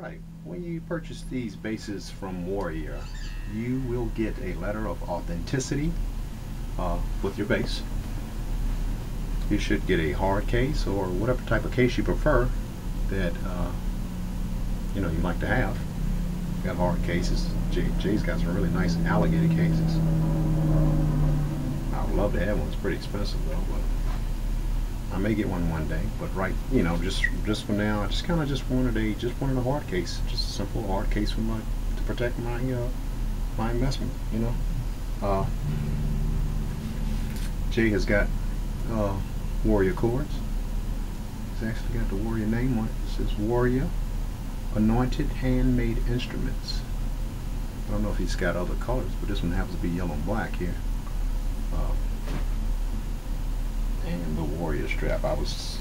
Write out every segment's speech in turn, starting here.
Alright, when you purchase these bases from Warrior, you will get a letter of authenticity with your base. You should get a hard case or whatever type of case you prefer that you like to have. You got hard cases. Jay's got some really nice alligator cases. I would love to have one. It's pretty expensive though, but I may get one day. But just for now, I just wanted a hard case, just a simple hard case for to protect my investment. Jay has got Warrior cords. It's actually got the Warrior name on it. It says Warrior Anointed Handmade Instruments. I don't know if he's got other colors, but this one happens to be yellow and black here. And the Warrior strap. I was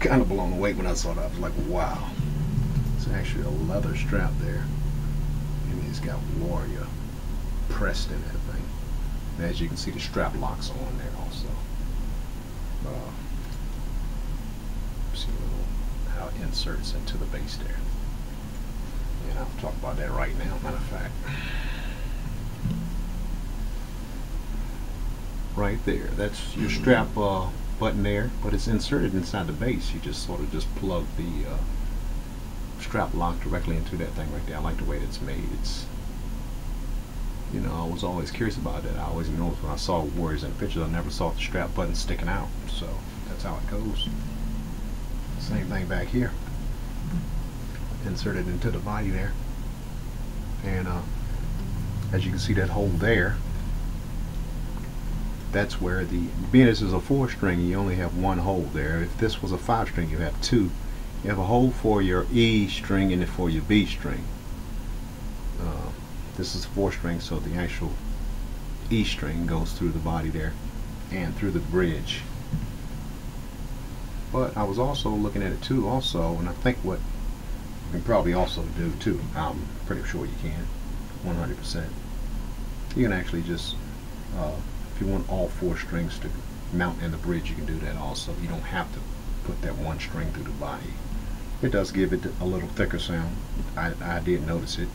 kind of blown away when I saw that. I was like, wow. It's actually a leather strap there. And he's got Warrior pressed in that thing. And as you can see, the strap locks on there also. See how it inserts into the base there. And I'll talk about that right now, matter of fact. Right there, that's your strap button there, but it's inserted inside the base. You just sort of plug the strap lock directly into that thing right there. I like the way that's made. It's, I was always curious about that. I always noticed when I saw Warriors in the pictures, I never saw the strap button sticking out. So that's how it goes. Same thing back here. Inserted into the body there. And as you can see, that hole there, that's where being this is a 4-string, you only have one hole there. If this was a 5-string, you have two. You have a hole for your E string and for your B string. This is a 4-string, so the actual E string goes through the body there and through the bridge. But I was also looking at it too also, and I think what you can probably also do too, I'm pretty sure you can, 100%. You can actually just if you want all 4 strings to mount in the bridge, you can do that also. You don't have to put that one string through the body. It does give it a little thicker sound. I did notice it.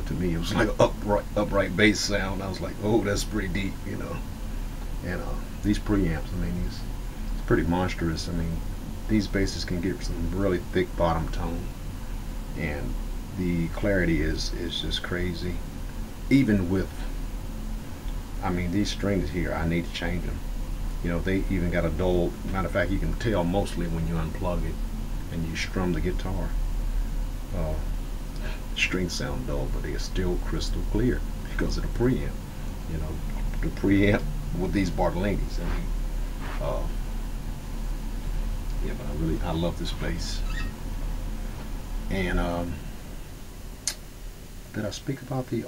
To me it was like an upright bass sound. I was like, oh, that's pretty deep, And these preamps, I mean, it's pretty monstrous. I mean, these basses can get some really thick bottom tone, and the clarity is just crazy. Even with, I mean, these strings here, I need to change them. They even got a dull, matter of fact, you can tell mostly when you unplug it and you strum the guitar. Strings sound dull, but they are still crystal clear because of the preamp. The preamp with these Bartolini's. I mean, yeah, but I love this bass. And did I speak about the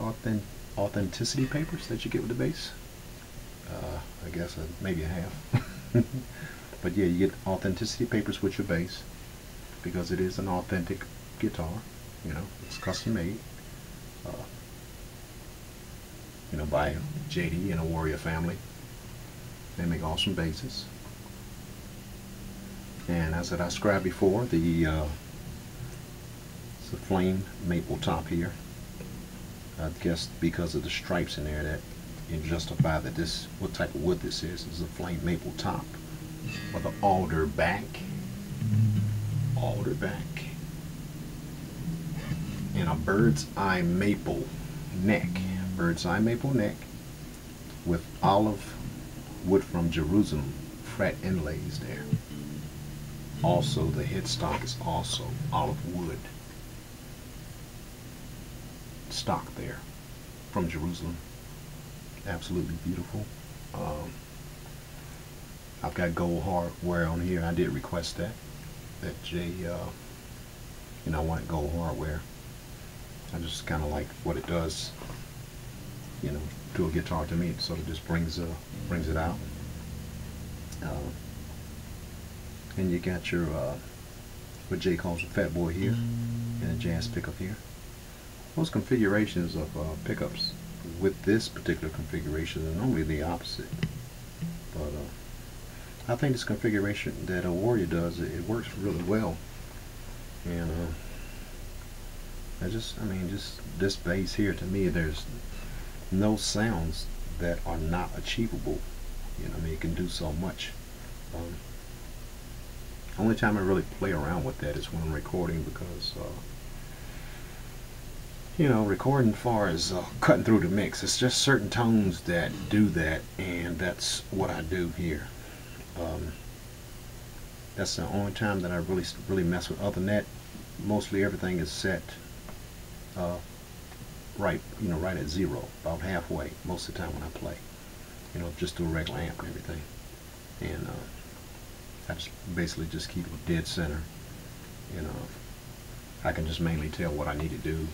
authenticity papers that you get with the bass? I guess maybe I have. But yeah, you get authenticity papers with your bass because it is an authentic guitar. It's custom made. By JD and a Warrior family. They make awesome basses. And as I described before, it's a flame maple top here. I guess because of the stripes in there that you justify that what type of wood this is. This is a flame maple top with an alder back. Alder back. And a bird's eye maple neck. Bird's eye maple neck with olive wood from Jerusalem fret inlays there. Also, the headstock is also olive wood stock there from Jerusalem. Absolutely beautiful. I've got gold hardware on here. I did request that Jay, I wanted gold hardware. I just kind of like what it does, to a guitar. To me, it sort of just brings it out. And you got your what Jay calls a fat boy here, and a jazz pickup here. Most configurations of pickups with this particular configuration are normally the opposite, but I think this configuration that a Warrior does, it works really well. And I mean, just this bass here, to me, there's no sounds that are not achievable. You know, I mean, it can do so much. Um, only time I really play around with that is when I'm recording, because you know, recording far as cutting through the mix, it's just certain tones that do that, and that's what I do here. That's the only time that I really mess with. Other than that, mostly everything is set right, you know, right at zero, about halfway most of the time when I play. You know, just through a regular amp and everything, and I just basically just keep it dead center. You know, I can just mainly tell what I need to do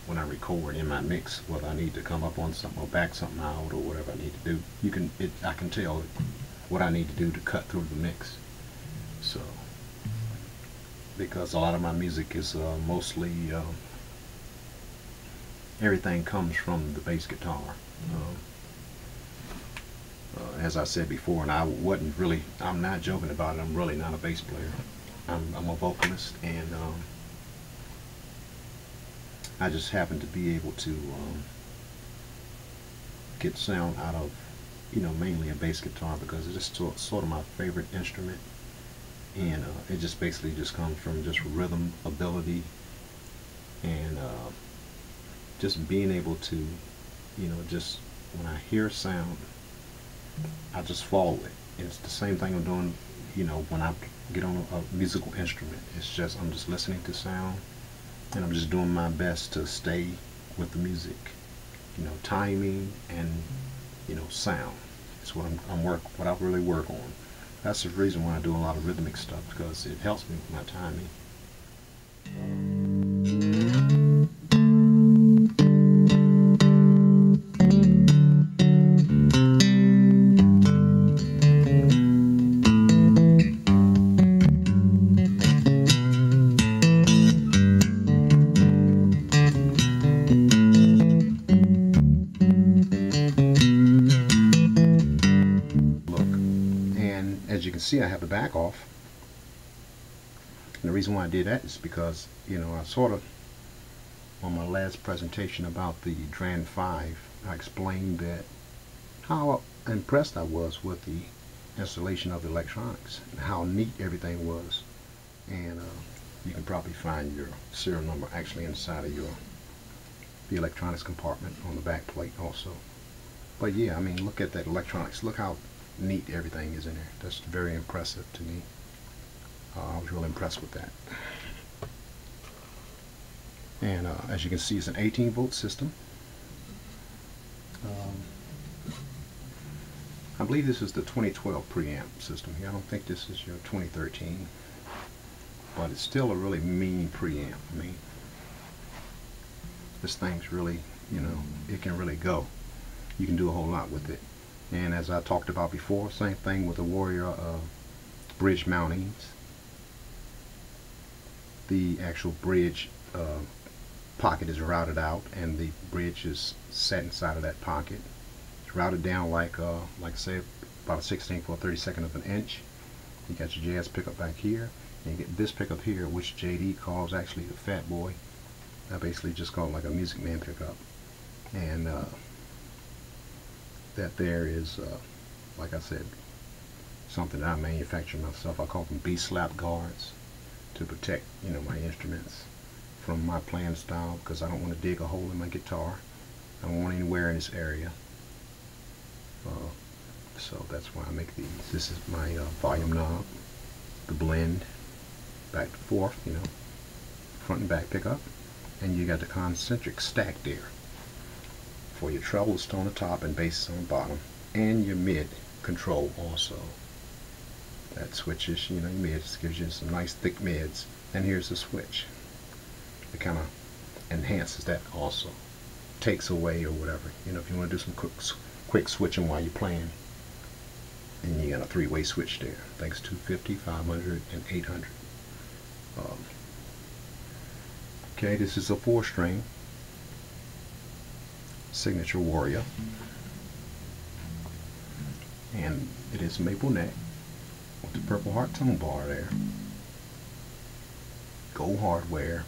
when I record in my mix, whether I need to come up on something or back something out or whatever I need to do. I can tell what I need to do to cut through the mix. So, because a lot of my music is mostly everything comes from the bass guitar. As I said before, and I'm not joking about it, I'm really not a bass player. I'm a vocalist, and I just happen to be able to get sound out of, you know, mainly a bass guitar, because it's just sort of my favorite instrument, and it just basically just comes from just rhythm ability, and just being able to, you know, just when I hear sound, I just follow it. It's the same thing I'm doing, you know, when I get on a musical instrument. It's just, I'm just listening to sound, and I'm just doing my best to stay with the music. You know, timing and, you know, sound. It's what what I really work on. That's the reason why I do a lot of rhythmic stuff, because it helps me with my timing. As you can see, I have the back off, and the reason why I did that is because, you know, I sort of, on my last presentation about the DRAN 5, I explained that how impressed I was with the installation of the electronics and how neat everything was. And you can probably find your serial number actually inside of the electronics compartment on the back plate also. But yeah, I mean, look at that electronics. Look how neat everything is in there. That's very impressive to me. I was really impressed with that. And as you can see, it's an 18-volt system. I believe this is the 2012 preamp system here. I don't think this is your 2013, but it's still a really mean preamp. I mean, this thing's really, you know, it can really go. You can do a whole lot with it. And as I talked about before, same thing with the Warrior bridge mountings. The actual bridge pocket is routed out, and the bridge is set inside of that pocket. It's routed down like say about a 16th or 32nd of an inch. You got your jazz pickup back here, and you get this pickup here, which JD calls actually the Fat Boy. I basically just call it like a Music Man pickup. And that there is, like I said, something that I manufacture myself. I call them B-slap guards to protect, you know, my instruments from my playing style, because I don't want to dig a hole in my guitar. I don't want any wear in this area. So that's why I make these. This is my volume knob, the blend, back and forth, you know, front and back pickup, and you got the concentric stack there for your trebles on the top and basses on the bottom, and your mid control also. That switches, you know, your mids, gives you some nice thick mids, and here's the switch. It kind of enhances that also, takes away or whatever. You know, if you want to do some quick switching while you're playing, and you got a three-way switch there. Thanks to 250, 500, and 800. Okay, this is a 4-string signature Warrior, and it is maple neck with the purple heart tone bar there, gold hardware,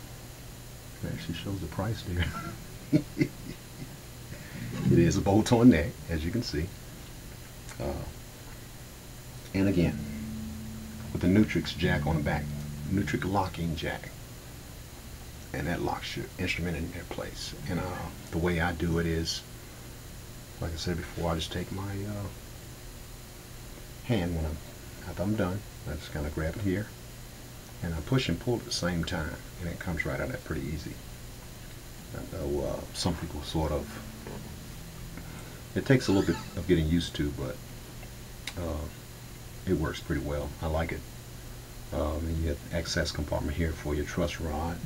It actually shows the price there. It is a bolt-on neck, as you can see. And again, with the Nutrix jack on the back, Nutrix locking jack, and that locks your instrument in their place. And the way I do it is, like I said before, I just take my hand after I'm done. I just kind of grab it here, and I push and pull at the same time, and it comes right out of that pretty easy. I know some people sort of, it takes a little bit of getting used to, but it works pretty well. I like it. And you get access compartment here for your truss rod,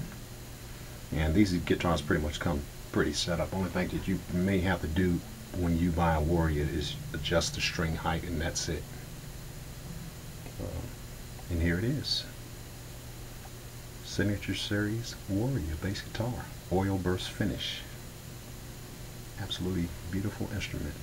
and these guitars pretty much come pretty set up. Only thing that you may have to do when you buy a Warrior is adjust the string height, and that's it. And here it is, Signature Series Warrior bass guitar, oil burst finish. Absolutely beautiful instrument.